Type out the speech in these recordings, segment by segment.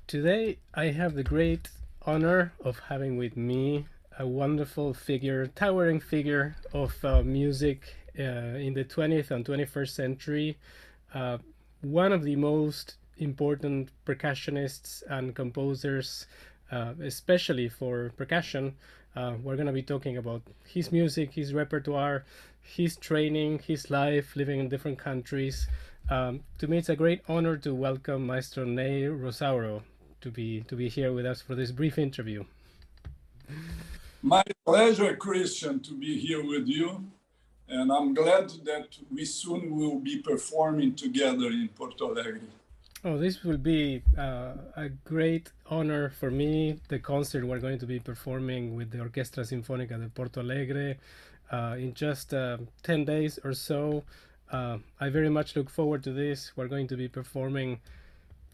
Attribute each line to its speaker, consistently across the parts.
Speaker 1: Today, I have the great honor of having with me a wonderful figure, towering figure of music in the 20th and 21st century. Uh, One of the most important percussionists and composers, especially for percussion. We're going to be talking about his music, his repertoire, his training, his life living in different countries. To me, it's a great honor to welcome Maestro Ney Rosauro to be here with us for this brief interview.
Speaker 2: My pleasure, Christian, to be here with you. And I'm glad that we soon will be performing together in Porto Alegre.
Speaker 1: Oh, this will be a great honor for me. The concert we're going to be performing with the Orquestra Sinfónica de Porto Alegre in just 10 days or so. I very much look forward to this. We're going to be performing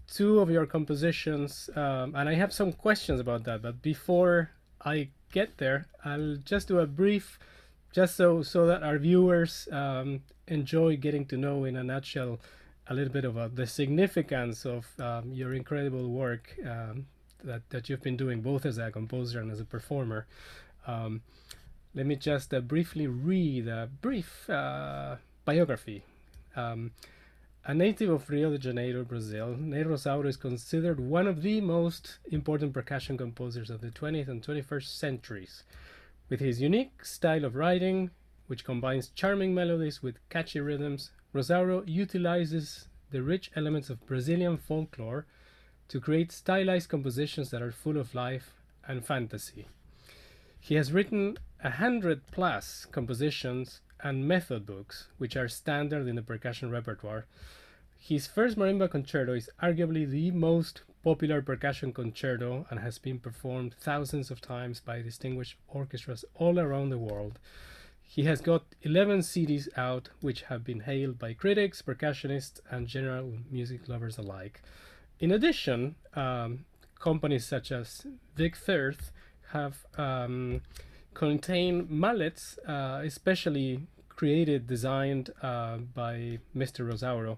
Speaker 1: two of your compositions, and I have some questions about that. But before I get there, I'll just do a brief, just so that our viewers enjoy getting to know in a nutshell a little bit about the significance of your incredible work that you've been doing both as a composer and as a performer. Um, Let me just briefly read a brief biography. Um, a native of Rio de Janeiro, Brazil, Ney Rosauro is considered one of the most important percussion composers of the 20th and 21st centuries. With his unique style of writing, which combines charming melodies with catchy rhythms, Rosauro utilizes the rich elements of Brazilian folklore to create stylized compositions that are full of life and fantasy. He has written 100+ compositions and method books, which are standard in the percussion repertoire. His first marimba concerto is arguably the most popular percussion concerto and has been performed thousands of times by distinguished orchestras all around the world. He has got 11 CDs out, which have been hailed by critics, percussionists, and general music lovers alike. In addition, companies such as Vic Firth have contained mallets, especially designed by Mr. Rosauro,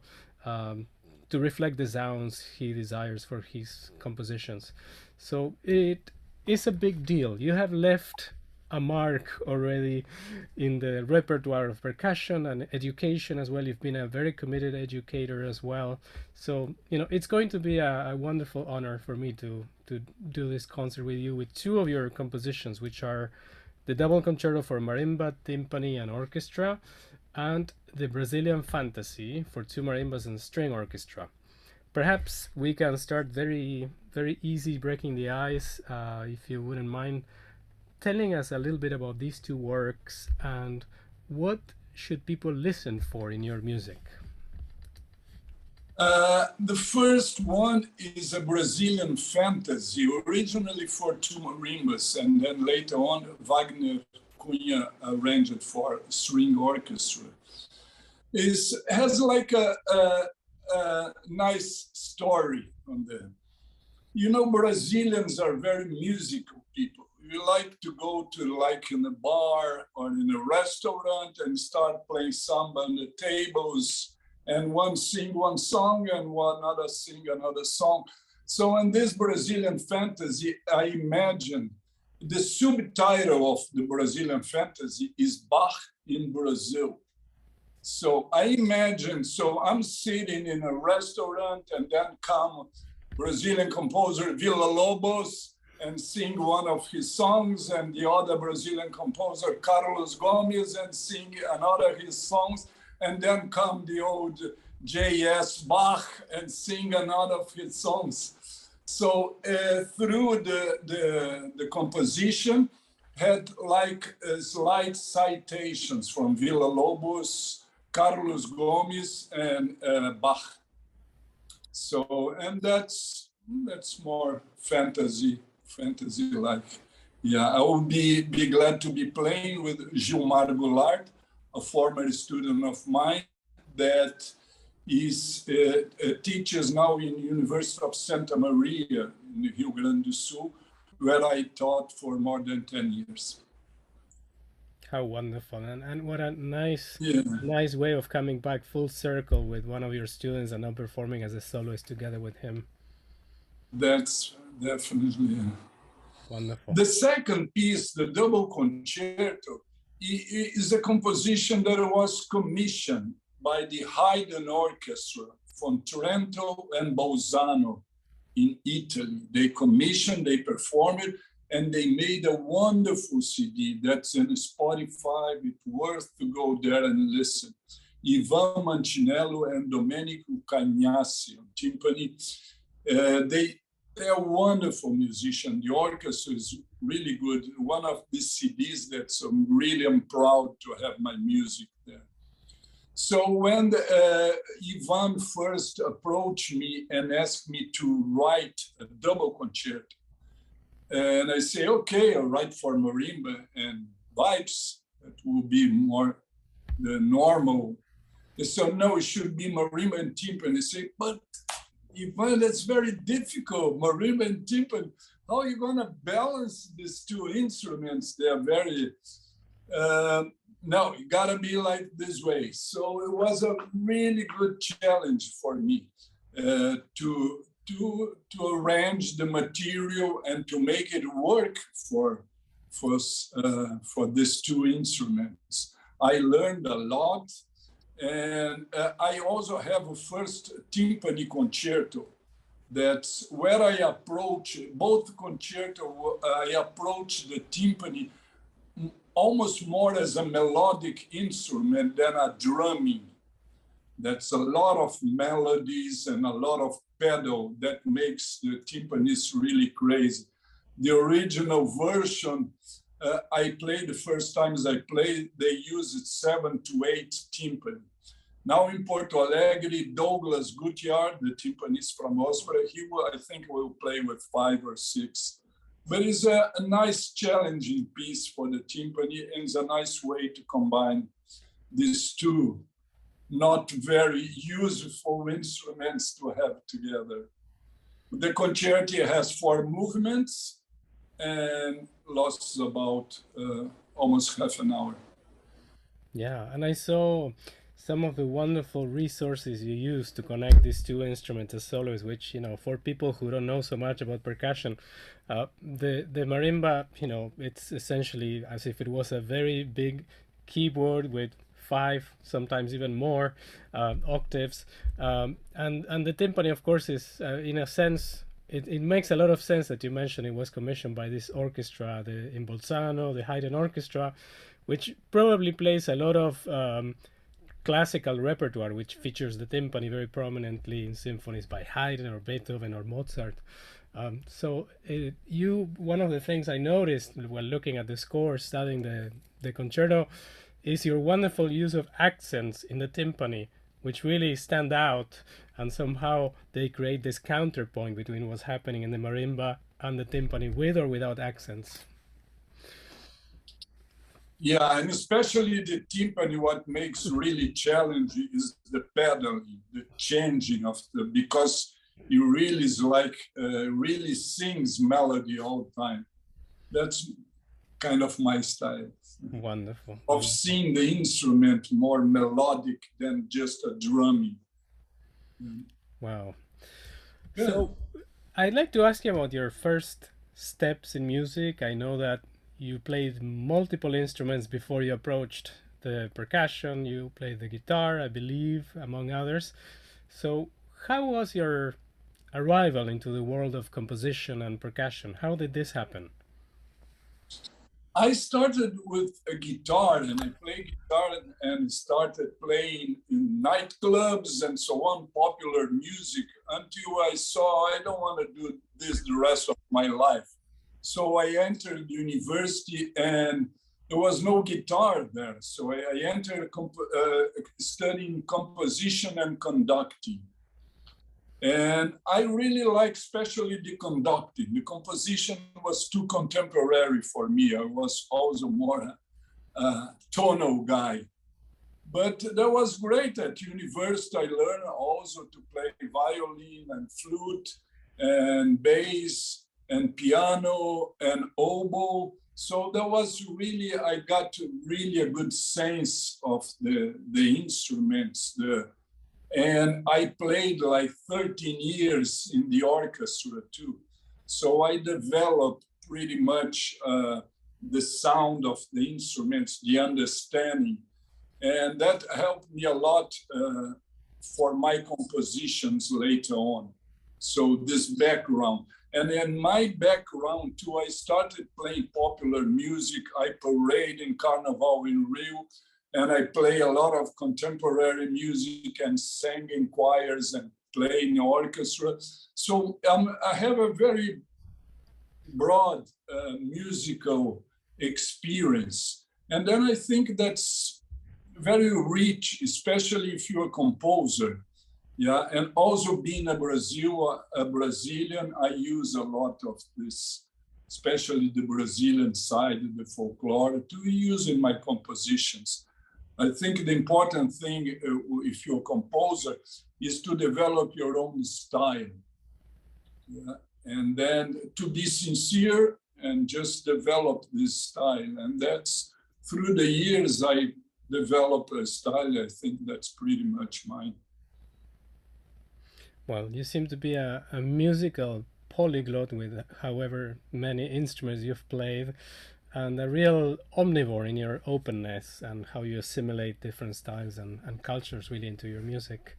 Speaker 1: to reflect the sounds he desires for his compositions. So it is a big deal. You have left a mark already in the repertoire of percussion and education as well. You've been a very committed educator as well. So, it's going to be a wonderful honor for me to do this concert with you with two of your compositions, which are the double concerto for marimba, timpani, and orchestra, and the Brazilian Fantasy for two marimbas and string orchestra. Perhaps we can start very, very easy, breaking the ice, if you wouldn't mind telling us a little bit about these two works and what should people listen for in your music.
Speaker 2: The first one is a Brazilian fantasy, originally for two marimbas, and then later on Wagner Cunha arranged for string orchestra. Has like a nice story on there. Brazilians are very musical people. We like to go to like in a bar or in a restaurant and start playing samba on the tables, and one sing one song and one other sing another song. So in this Brazilian fantasy, I imagine the subtitle of the Brazilian fantasy is Bach in Brazil. So I imagine, I'm sitting in a restaurant and then come Brazilian composer Villa-Lobos and sing one of his songs, and the other Brazilian composer Carlos Gomes and sing another of his songs, and then come the old J.S. Bach and sing another of his songs. So through the composition, had like slight citations from Villa-Lobos, Carlos Gomes, and Bach. So, and that's more fantasy-like. Yeah, I would be glad to be playing with Gilmar Goulart, a former student of mine that teaches now in University of Santa Maria in Rio Grande do Sul, where I taught for more than 10 years.
Speaker 1: How wonderful, and what a nice way of coming back full circle with one of your students and now performing as a soloist together with him.
Speaker 2: That's definitely.
Speaker 1: Wonderful.
Speaker 2: The second piece, the double concerto, is a composition that was commissioned by the Haydn Orchestra from Trento and Bolzano in Italy. They commissioned, they performed it, and they made a wonderful CD that's in Spotify. It's worth to go there and listen. Ivan Mancinello and Domenico Cagnassi on timpani. They're wonderful musicians. The orchestra is really good. One of these CDs that's really I'm proud to have my music there. So when Ivan first approached me and asked me to write a double concerto, and I say, okay, I'll write for marimba and vibes. That will be more the normal. So no, it should be marimba and timpani. I say, but Ivan, that's very difficult, marimba and timpani. How are you going to balance these two instruments? They're very, no, you got to be like this way. So it was a really good challenge for me to arrange the material and to make it work for these two instruments. I learned a lot. And I also have a first timpani concerto. That's where I approach both concerto. I approach the timpani almost more as a melodic instrument than a drumming. That's a lot of melodies and a lot of pedal that makes the timpanis really crazy. The original version I played the first times I played, they used 7 to 8 timpani. Now in Porto Alegre, Douglas Gutierrez, the timpanist from OSPA, I think will play with 5 or 6. But it's a nice challenging piece for the timpani, and it's a nice way to combine these two not very useful instruments to have together. The concerto has 4 movements and lasts about almost half an hour.
Speaker 1: Yeah, and I saw some of the wonderful resources you use to connect these two instruments as soloists, which, for people who don't know so much about percussion, the marimba, it's essentially as if it was a very big keyboard with 5, sometimes even more octaves, and the timpani, of course, is in a sense. It makes a lot of sense that you mentioned it was commissioned by this orchestra, in Bolzano, the Haydn Orchestra, which probably plays a lot of classical repertoire, which features the timpani very prominently in symphonies by Haydn or Beethoven or Mozart. So one of the things I noticed while looking at the score, studying the concerto, is your wonderful use of accents in the timpani, which really stand out, and somehow they create this counterpoint between what's happening in the marimba and the timpani, with or without accents.
Speaker 2: Yeah, and especially the timpani, what makes really challenging is the pedaling, the changing of because it really is like, really sings melody all the time. That's kind of my style.
Speaker 1: Wonderful.
Speaker 2: Of seeing the instrument more melodic than just a drumming.
Speaker 1: Wow. Good. So I'd like to ask you about your first steps in music. I know that you played multiple instruments before you approached the percussion. You played the guitar, I believe, among others. So how was your arrival into the world of composition and percussion? How did this happen?
Speaker 2: I started with a guitar, and I played guitar and started playing in nightclubs and so on, popular music, until I saw I don't want to do this the rest of my life. So I entered university, and there was no guitar there. So I entered studying composition and conducting. And I really like especially the conducting. The composition was too contemporary for me. I was also more tonal guy. But that was great. At university, I learned also to play violin and flute and bass and piano and oboe. So that was really, I got really a good sense of the instruments, And I played like 13 years in the orchestra too. So I developed pretty much the sound of the instruments, the understanding. And that helped me a lot for my compositions later on. So this background. And in my background too, I started playing popular music. I parade in Carnival in Rio, and I play a lot of contemporary music and sang in choirs and play in orchestra. So I have a very broad musical experience. And then I think that's very rich, especially if you're a composer. Yeah, and also being a Brazilian, I use a lot of this, especially the Brazilian side, the folklore, to use in my compositions. I think the important thing, if you're a composer, is to develop your own style. Yeah? And then to be sincere and just develop this style. And that's through the years I developed a style. I think that's pretty much mine.
Speaker 1: Well, you seem to be a musical polyglot with however many instruments you've played, and a real omnivore in your openness and how you assimilate different styles and cultures really into your music.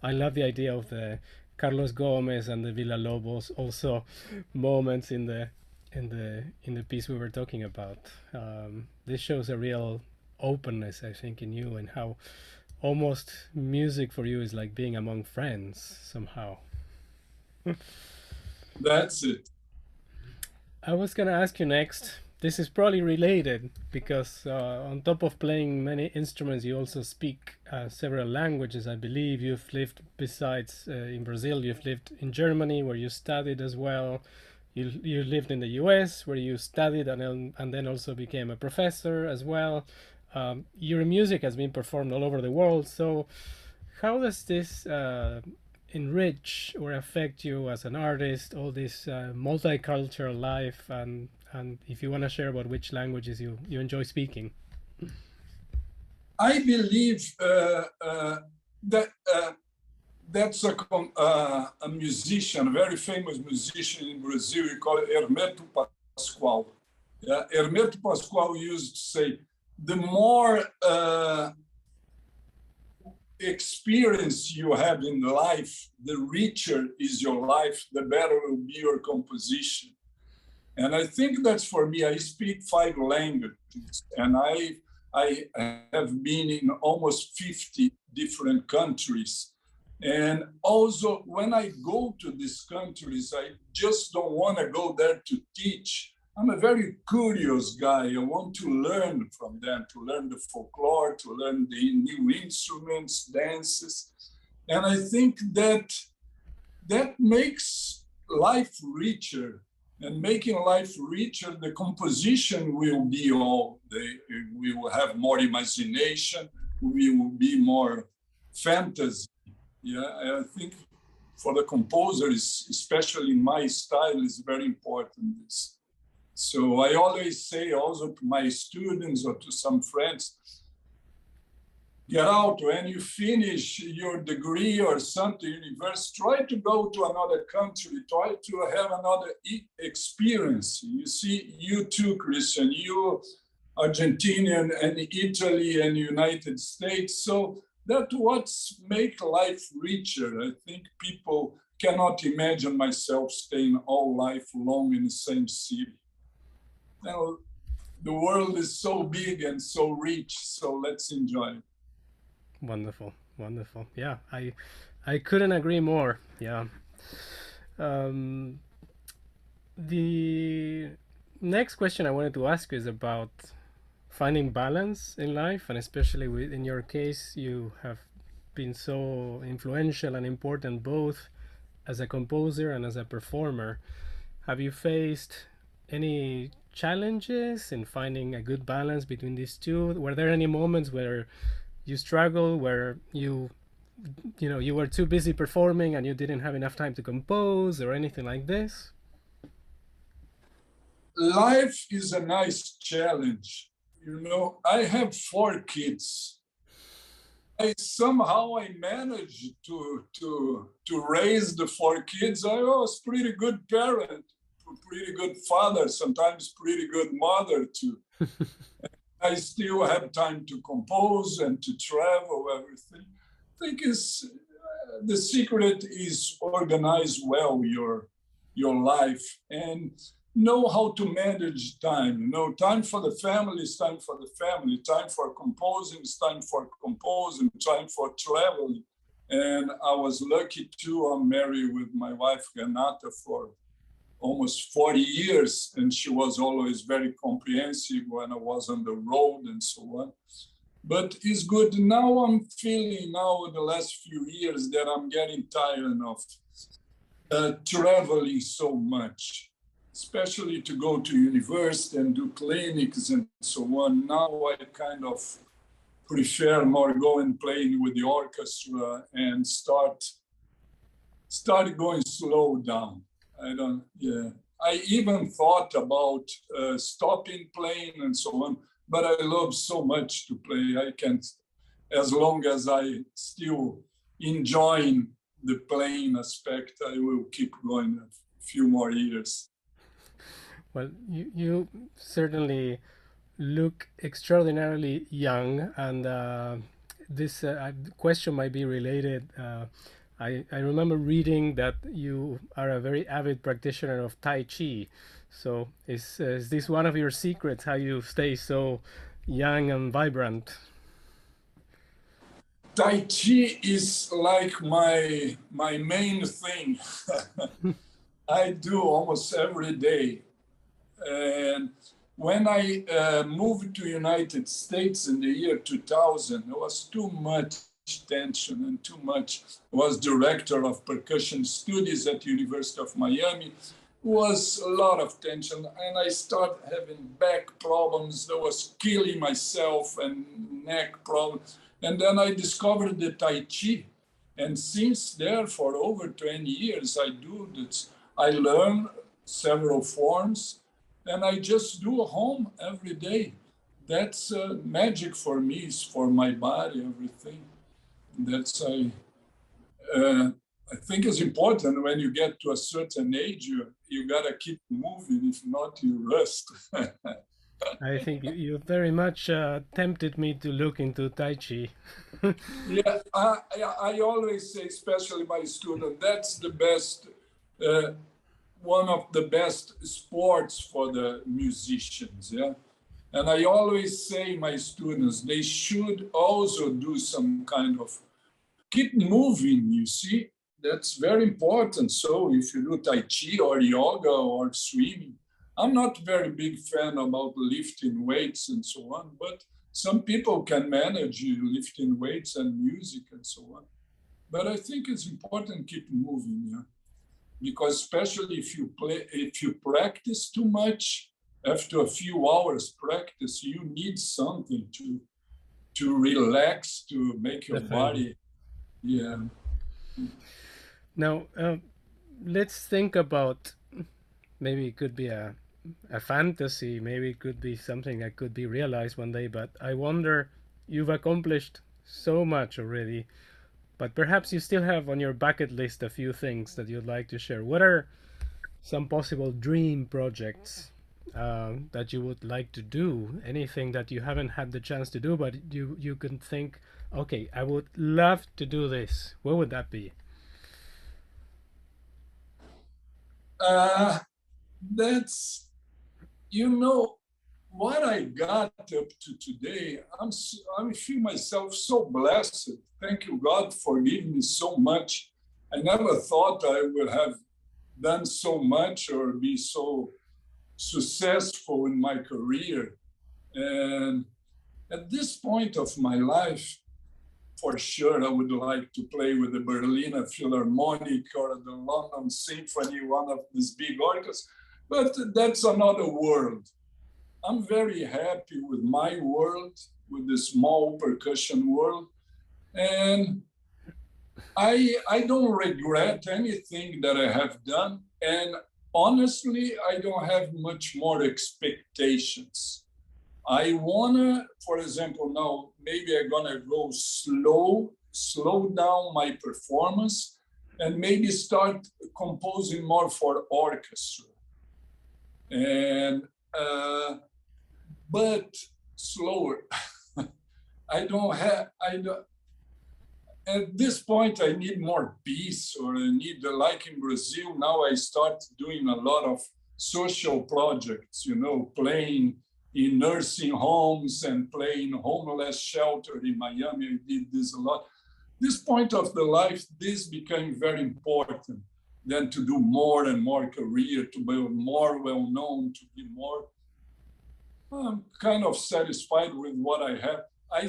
Speaker 1: I love the idea of the Carlos Gomez and the Villa Lobos also moments in the piece we were talking about. This shows a real openness, I think, in you, and how almost music for you is like being among friends somehow.
Speaker 2: That's it.
Speaker 1: I was gonna ask you next. This is probably related because on top of playing many instruments, you also speak several languages. I believe you've lived besides in Brazil. You've lived in Germany, where you studied as well. You lived in the U.S., where you studied and then also became a professor as well. Your music has been performed all over the world. So, how does this enrich or affect you as an artist? All this multicultural life, and if you want to share about which languages you enjoy speaking.
Speaker 2: I believe that that's a musician, a very famous musician in Brazil. We call it Hermeto Pascoal. Yeah, Hermeto Pascoal used to say, the more experience you have in life, the richer is your life, the better will be your composition. And I think that's for me. I speak 5 languages, and I have been in almost 50 different countries. And also, when I go to these countries, I just don't want to go there to teach. I'm a very curious guy. I want to learn from them, to learn the folklore, to learn the new instruments, dances. And I think that makes life richer. And making life richer, the composition will be we will have more imagination, we will be more fantasy. Yeah, I think for the composers, especially in my style, is very important. This. So I always say also to my students or to some friends, get out when you finish your degree or something, university, try to go to another country, try to have another experience. You see, you too, Christian, you Argentinian and Italy and United States. So that's what's make life richer. I think people cannot imagine myself staying all life long in the same city. Now, the world is so big and so rich, so let's enjoy it.
Speaker 1: Wonderful, wonderful. Yeah, I couldn't agree more. Yeah. The next question I wanted to ask you is about finding balance in life, and especially in your case, you have been so influential and important both as a composer and as a performer. Have you faced any challenges in finding a good balance between these two? Were there any moments where you struggle, where you were too busy performing and you didn't have enough time to compose, or anything like this?
Speaker 2: Life is a nice challenge. I have 4 kids, Somehow I managed to raise the 4 kids. I was pretty good parent, pretty good father, sometimes pretty good mother too. I still have time to compose and to travel, everything. I think the secret is organize well your life and know how to manage time. You know, time for the family is time for the family. Time for composing is time for composing. Time for traveling. And I was lucky too. I'm married with my wife Renata for almost 40 years, and she was always very comprehensive when I was on the road and so on. But it's good. Now I'm feeling now in the last few years that I'm getting tired of traveling so much, especially to go to university and do clinics and so on. Now I kind of prefer more going playing with the orchestra and start going slow down. I even thought about stopping playing and so on, but I love so much to play. I can't, as long as I still enjoying the playing aspect, I will keep going a few more years.
Speaker 1: Well, you certainly look extraordinarily young, and this question might be related. I remember reading that you are a very avid practitioner of Tai Chi. So is this one of your secrets, how you stay so young and vibrant?
Speaker 2: Tai Chi is like my main thing. I do almost every day. And when I moved to United States in the year 2000, there was too much tension and too much. I was director of percussion studies at the University of Miami. Was a lot of tension, and I started having back problems. I was killing myself and neck problems. And then I discovered the Tai Chi. And since there, for over 20 years, I do this. I learn several forms, and I just do home every day. That's magic for me, it's for my body, everything. That's I think it's important when you get to a certain age, you gotta keep moving. If not, you rest.
Speaker 1: I think you very much tempted me to look into Tai Chi.
Speaker 2: Yeah, I always say, especially my student, that's the best, one of the best sports for the musicians. Yeah. And I always say my students, they should also do some kind of keep moving, you see, that's very important. So if you do Tai Chi or yoga or swimming, I'm not very big fan about lifting weights and so on, but some people can manage lifting weights and music and so on. But I think it's important to keep moving, yeah? Because especially if you practice too much, after a few hours practice, you need something to relax, to make your body, yeah.
Speaker 1: Now, let's think about, maybe it could be a fantasy, maybe it could be something that could be realized one day, but I wonder, you've accomplished so much already, but perhaps you still have on your bucket list a few things that you'd like to share. What are some possible dream projects that you would like to do? Anything that you haven't had the chance to do, but you can think, okay, I would love to do this. What would that be?
Speaker 2: That's, you know, what I got up to today. I feel myself so blessed. Thank you, God, for giving me so much. I never thought I would have done so much or be so successful in my career. And at this point of my life, for sure, I would like to play with the Berliner Philharmonic or the London Symphony, one of these big orchestras. But that's another world. I'm very happy with my world, with the small percussion world. And I don't regret anything that I have done. And honestly, I don't have much more expectations. I wanna, for example, now maybe I'm gonna go slow down my performance, and maybe start composing more for orchestra. And but slower. I don't. At this point, I need more peace, or I need, like in Brazil, now I start doing a lot of social projects, you know, playing in nursing homes and playing homeless shelter in Miami. I did this a lot. This point of the life, this became very important than to do more and more career, to be more well-known, to be more. I'm kind of satisfied with what I have. I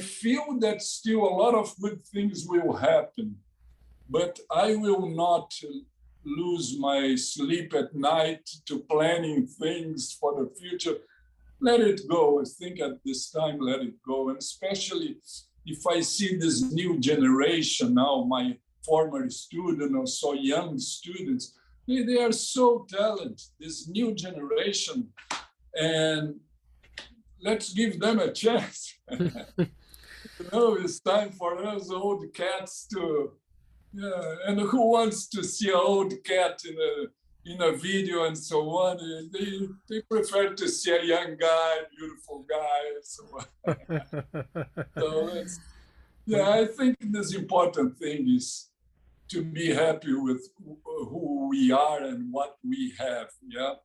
Speaker 2: feel that still a lot of good things will happen, but I will not lose my sleep at night to planning things for the future. Let it go. I think at this time, let it go. And especially if I see this new generation now, my former student or so young students, they are so talented, this new generation, and let's give them a chance. You know, it's time for us old cats to, yeah. And who wants to see an old cat in a video and so on? They prefer to see a young guy, beautiful guy, and so on. So it's, yeah, I think this important thing is to be happy with who we are and what we have. Yeah.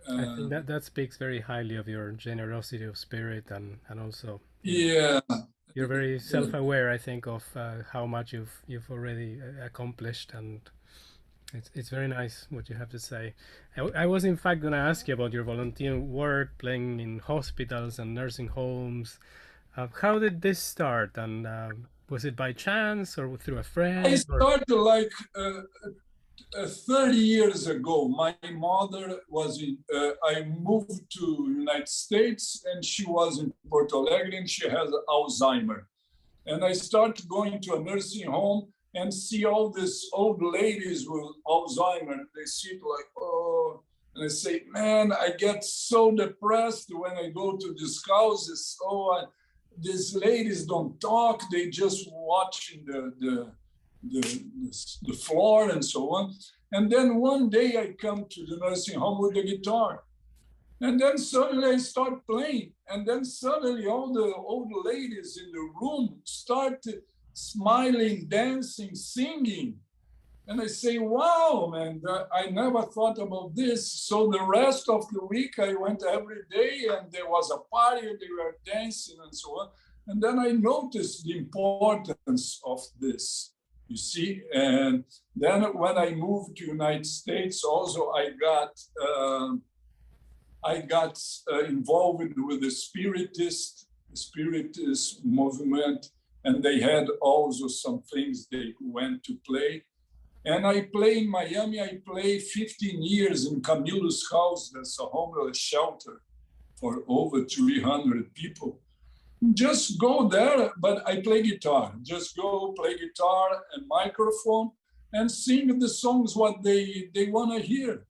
Speaker 1: I think that speaks very highly of your generosity of spirit, and also,
Speaker 2: Yeah.
Speaker 1: you're very self-aware, I think, of how much you've already accomplished, and it's very nice what you have to say. I was in fact going to ask you about your volunteer work, playing in hospitals and nursing homes. How did this start, and was it by chance or through a friend?
Speaker 2: I started like 30 years ago. My mother was in, I moved to United States, and she was in Porto Alegre, and she has Alzheimer. And I started going to a nursing home and see all these old ladies with Alzheimer. They sit like, oh, and I say, man, I get so depressed when I go to these houses. Oh, these ladies don't talk. They just watching the floor and so on. And then one day I come to the nursing home with the guitar. And then suddenly I start playing. And then suddenly all the old ladies in the room started smiling, dancing, singing. And I say, wow, man, I never thought about this. So the rest of the week I went every day, and there was a party, they were dancing and so on. And then I noticed the importance of this, you see. And then when I moved to United States, also I got involved with the spiritist movement, and they had also some things they went to play. And I play in Miami. I play 15 years in Camilo's house. That's a homeless shelter for over 300 people. Just go there, but I play guitar. Just go play guitar and microphone and sing the songs what they want to hear.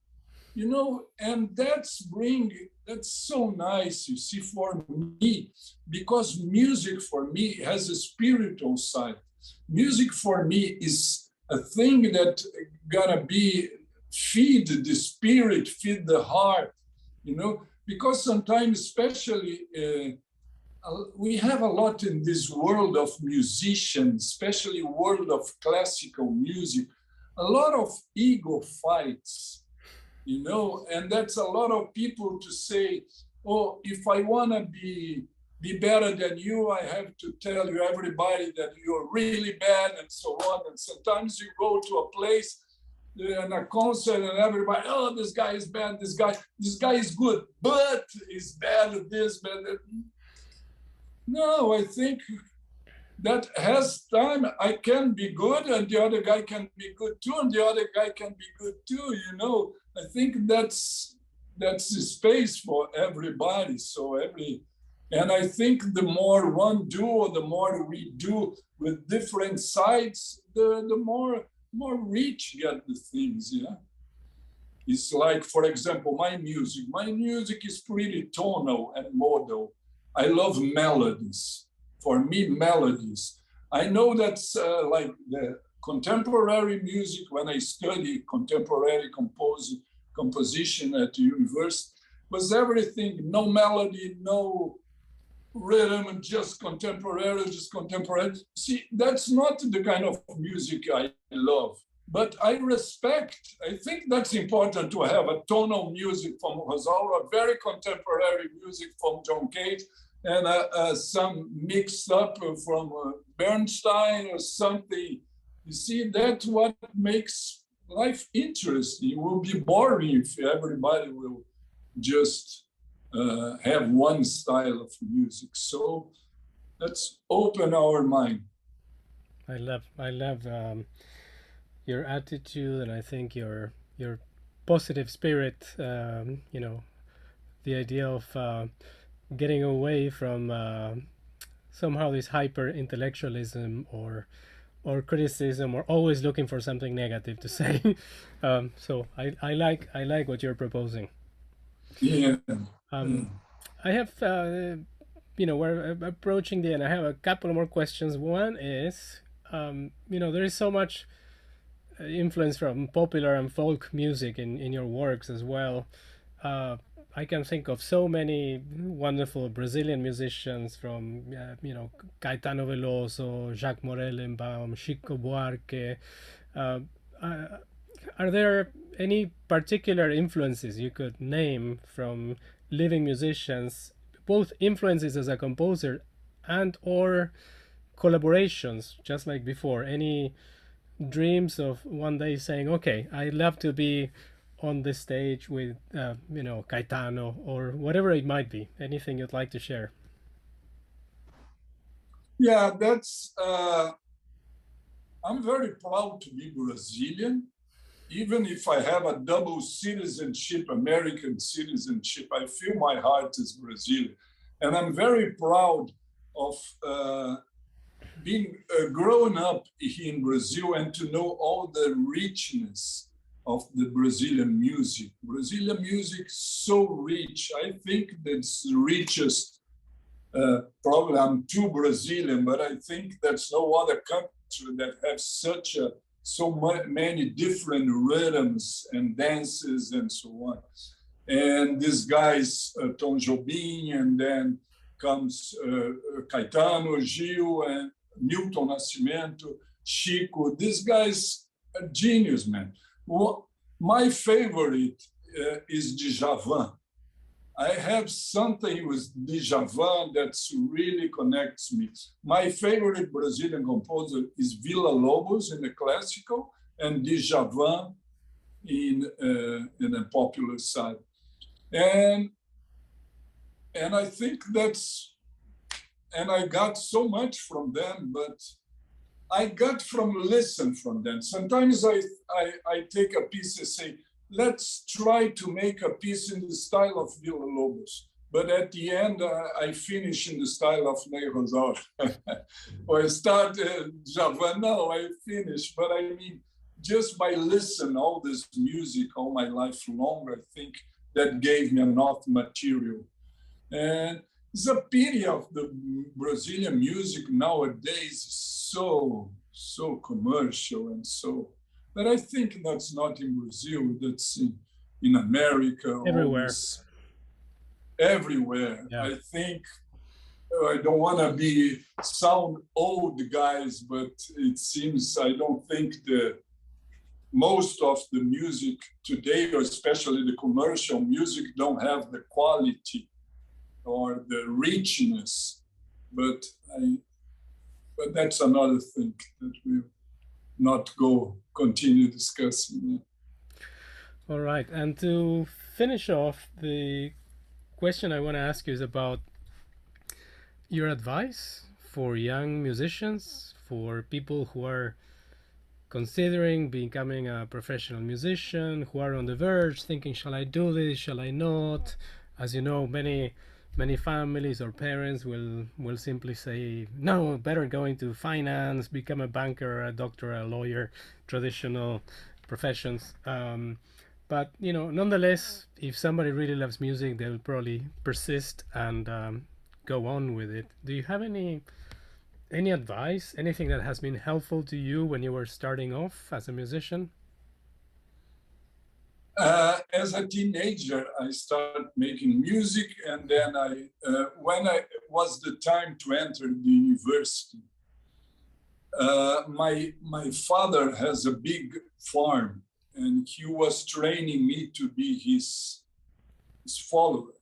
Speaker 2: You know, and that's so nice, you see, for me, because music for me has a spiritual side. Music for me is a thing that gotta be feed the spirit, feed the heart, you know, because sometimes, especially, we have a lot in this world of musicians, especially world of classical music, a lot of ego fights. You know, and that's a lot of people to say, oh, if I want to be better than you, I have to tell you everybody that you're really bad and so on. And sometimes you go to a place and a concert and everybody, oh, this guy is bad, this guy is good, but he's bad at this, bad at that. No, I think that has time. I can be good and the other guy can be good too, and the other guy can be good too, you know. I think that's the space for everybody. And I think the more one do, or the more we do with different sides, the more rich get the things, yeah. It's like, for example, my music. My music is pretty tonal and modal. I love melodies. For me, melodies. I know that's like the contemporary music. When I study contemporary composition at the university, was everything, no melody, no rhythm, just contemporary, just contemporary. See, that's not the kind of music I love. But I respect, I think that's important to have a tonal music from Rosauro, very contemporary music from John Cage, and some mixed up from Bernstein or something. You see, that's what makes life interesting. It will be boring if everybody will just have one style of music. So let's open our mind.
Speaker 1: I love your attitude, and I think your positive spirit. You know, the idea of getting away from somehow this hyper intellectualism or criticism, or always looking for something negative to say. So I like what you're proposing.
Speaker 2: Yeah.
Speaker 1: I have we're approaching the end. I have a couple more questions. One is there is so much influence from popular and folk music in your works as well. I can think of so many wonderful Brazilian musicians from Caetano Veloso, Jacques Morellenbaum, Chico Buarque. Uh, are there any particular influences you could name from living musicians, both influences as a composer and or collaborations, just like before? Any dreams of one day saying, okay, I'd love to be on the stage with Caetano, or whatever it might be? Anything you'd like to share?
Speaker 2: Yeah, that's I'm very proud to be Brazilian. Even if I have a double citizenship, American citizenship, I feel my heart is Brazilian. And I'm very proud of being grown up here in Brazil and to know all the richness of the Brazilian music. Brazilian music is so rich. I think that's the richest. Probably I'm too Brazilian, but I think there's no other country that has so many different rhythms and dances and so on. And these guys, Tom Jobim, and then comes Caetano, Gil, and Milton Nascimento, Chico. These guys are genius, man. Well, my favorite is Djavan. I have something with Djavan that really connects me. My favorite Brazilian composer is Villa-Lobos in the classical and Djavan in the popular side. And I think and I got so much from them, but I got listen from them. Sometimes I take a piece and say, let's try to make a piece in the style of Villa-Lobos. But at the end, I finish in the style of Ney Rosauro. Or I start Djavan, no, I finish. But I mean, just by listening all this music all my life long, I think that gave me enough material. And it's a pity of the Brazilian music nowadays is so commercial and so. But I think that's not in Brazil, that's in America.
Speaker 1: Everywhere.
Speaker 2: Everywhere. Yeah. I think, I don't want to sound old, guys, but it seems I don't think most of the music today, or especially the commercial music, don't have the quality or the richness. But that's another thing that we'll not continue discussing.
Speaker 1: All right. And to finish off, the question I want to ask you is about your advice for young musicians, for people who are considering becoming a professional musician, who are on the verge thinking, shall I do this, shall I not? As you know, many families or parents will simply say, no, better go into finance, become a banker, a doctor, a lawyer, traditional professions. But nonetheless, if somebody really loves music, they'll probably persist and go on with it. Do you have any advice, anything that has been helpful to you when you were starting off as a musician?
Speaker 2: As a teenager, I started making music, and then when I was the time to enter the university, my father has a big farm, and he was training me to be his follower.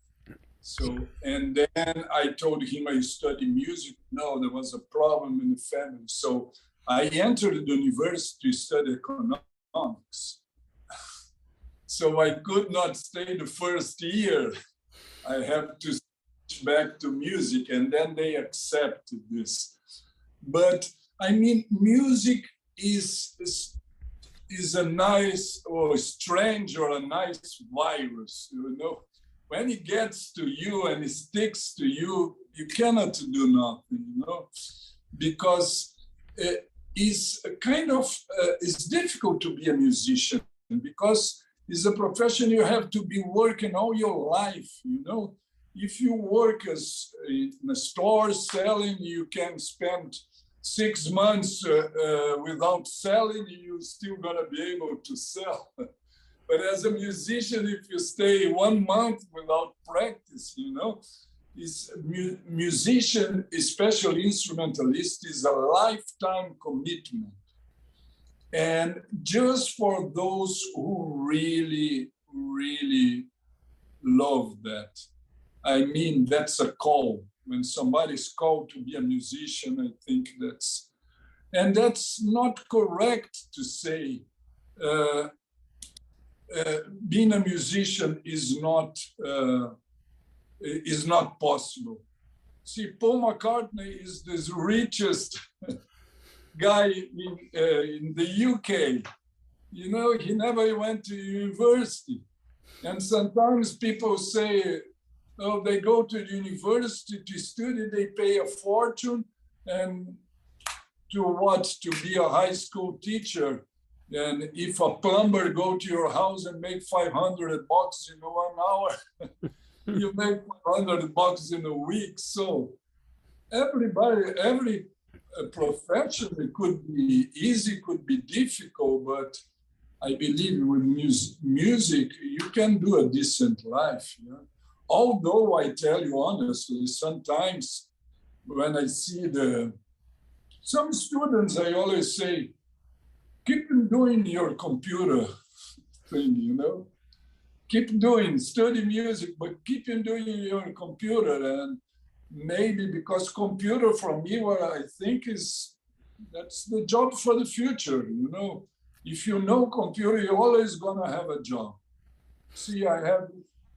Speaker 2: So, and then I told him I study music. No, there was a problem in the family. So I entered the university to study economics. So I could not stay the first year. I have to switch back to music, and then they accepted this. But I mean, music is a nice or strange or a nice virus, When it gets to you and it sticks to you, you cannot do nothing, because it's it's difficult to be a musician because it's a profession you have to be working all your life, If you work as in a store selling, you can spend 6 months without selling, you're still gonna be able to sell. But as a musician, if you stay 1 month without practice, musician, especially instrumentalist, is a lifetime commitment. And just for those who really, really love that, I mean, that's a call. When somebody's called to be a musician, I think and that's not correct to say being a musician is not possible. See, Paul McCartney is the richest guy in the UK. He never went to university. And sometimes people say, oh, they go to the university to study, they pay a fortune, and to be a high school teacher. And if a plumber go to your house and make $500 in 1 hour, you make $500 in a week. So every profession, it could be easy, could be difficult, but I believe with music, you can do a decent life. Although I tell you honestly, sometimes when I see some students, I always say, keep doing your computer thing, Keep doing, study music, but keep doing your computer. And maybe because computer for me, what I think that's the job for the future, If you know computer, you're always gonna have a job. See, I have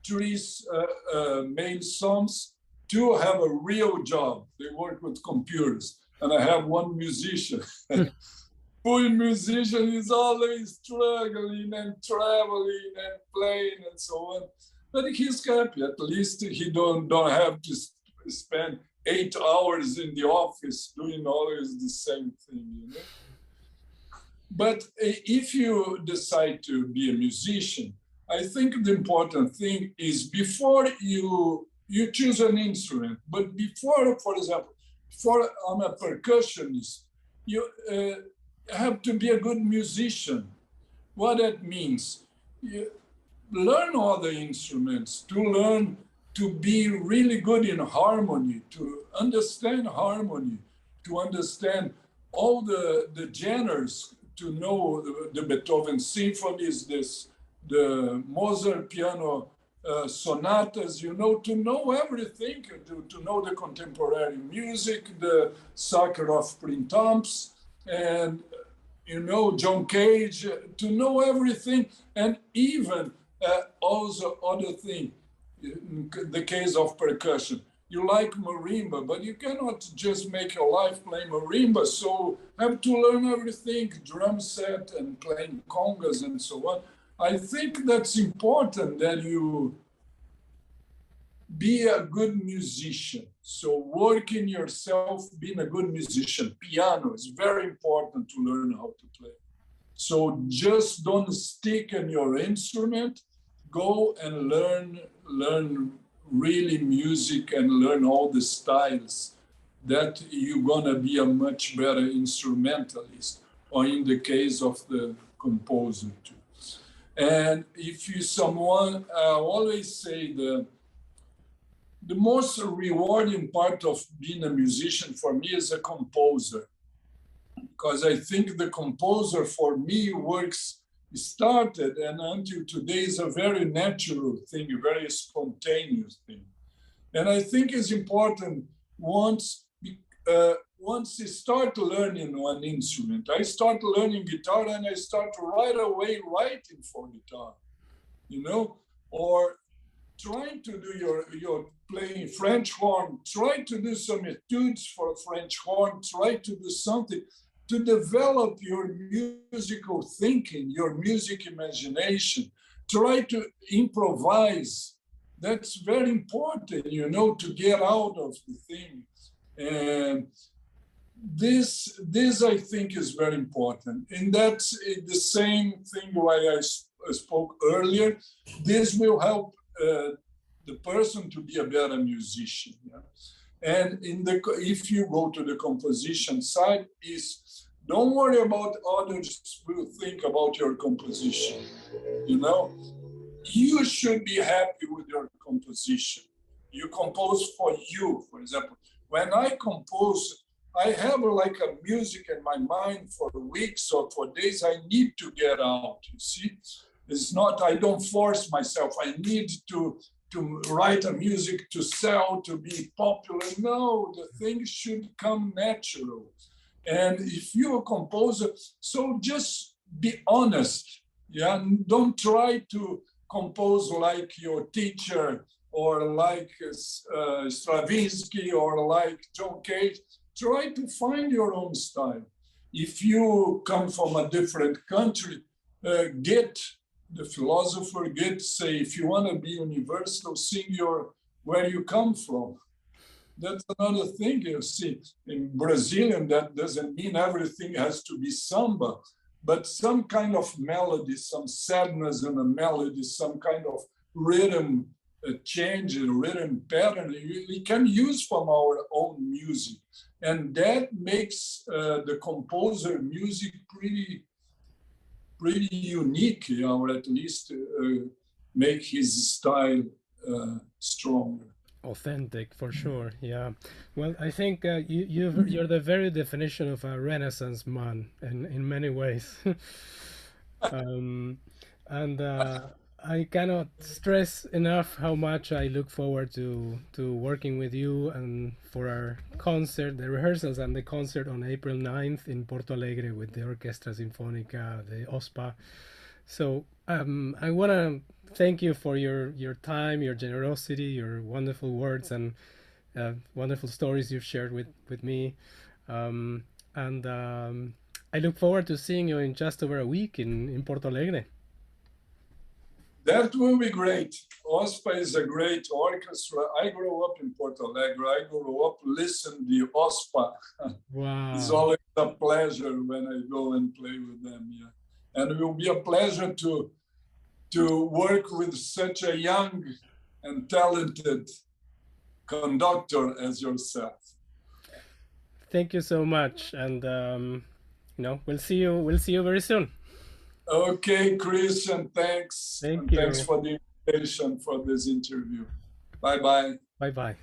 Speaker 2: 3 main sons, 2 have a real job. They work with computers. And I have 1 musician. Full musician is always struggling and traveling and playing and so on. But he's happy. At least he don't have to spend 8 hours in the office doing always the same thing, But if you decide to be a musician, I think the important thing is before you choose an instrument, but before, for example, before I'm a percussionist, you have to be a good musician. What that means, you learn all the instruments, to learn to be really good in harmony, to understand harmony, to understand all the genres, to know the Beethoven symphonies, the Mozart piano sonatas, to know everything, to know the contemporary music, the Sakharov printemps, and John Cage, to know everything, and even also other thing. In the case of percussion, you like marimba, but you cannot just make your life playing marimba. So have to learn everything, drum set and playing congas and so on. I think that's important that you be a good musician. So working yourself, being a good musician. Piano is very important to learn how to play. So just don't stick in your instrument. Go and learn really music and learn all the styles. That you're gonna be a much better instrumentalist, or in the case of the composer too. And if you someone, I always say the most rewarding part of being a musician for me is a composer, because I think the composer for me started and until today is a very natural thing, a very spontaneous thing. And I think it's important once you start learning one instrument. I start learning guitar and I start right away writing for guitar, or trying to do your playing French horn, try to do some etudes for French horn, try to do something to develop your musical thinking, your music imagination, try to improvise. That's very important, to get out of the thing. And this I think is very important. And that's the same thing why I spoke earlier. This will help the person to be a better musician. Yeah? And if you go to the composition side, don't worry about others will think about your composition. You should be happy with your composition. You compose for you, for example. When I compose, I have like a music in my mind for weeks or for days. I need to get out, you see. It's not, I don't force myself. I need to write a music to sell, to be popular. No, the thing should come natural. And if you're a composer, so just be honest. Yeah, don't try to compose like your teacher or like Stravinsky or like John Cage. Try to find your own style. If you come from a different country, get the philosopher, say, if you want to be universal, sing where you come from. That's another thing, you see. In Brazilian, that doesn't mean everything has to be samba, but some kind of melody, some sadness in a melody, some kind of rhythm change, rhythm pattern, we can use from our own music. And that makes the composer music pretty unique, or at least make his style stronger.
Speaker 1: Authentic, for sure. Yeah. Well, I think you're the very definition of a Renaissance man in many ways. And I cannot stress enough how much I look forward to working with you and for our concert, the rehearsals and the concert on April 9th in Porto Alegre with the Orquestra Sinfónica, the OSPA. So I want to thank you for your time, your generosity, your wonderful words, and wonderful stories you've shared with me. And I look forward to seeing you in just over a week in Porto Alegre.
Speaker 2: That will be great. OSPA is a great orchestra. I grew up in Porto Alegre. I grew up listening to OSPA.
Speaker 1: Wow.
Speaker 2: It's always a pleasure when I go and play with them. Yeah. And it will be a pleasure to work with such a young and talented conductor as yourself.
Speaker 1: Thank you so much, and we'll see you very soon.
Speaker 2: Okay, Christian, thanks.
Speaker 1: Thank you.
Speaker 2: Thanks for the invitation for this interview. Bye-bye.
Speaker 1: Bye-bye.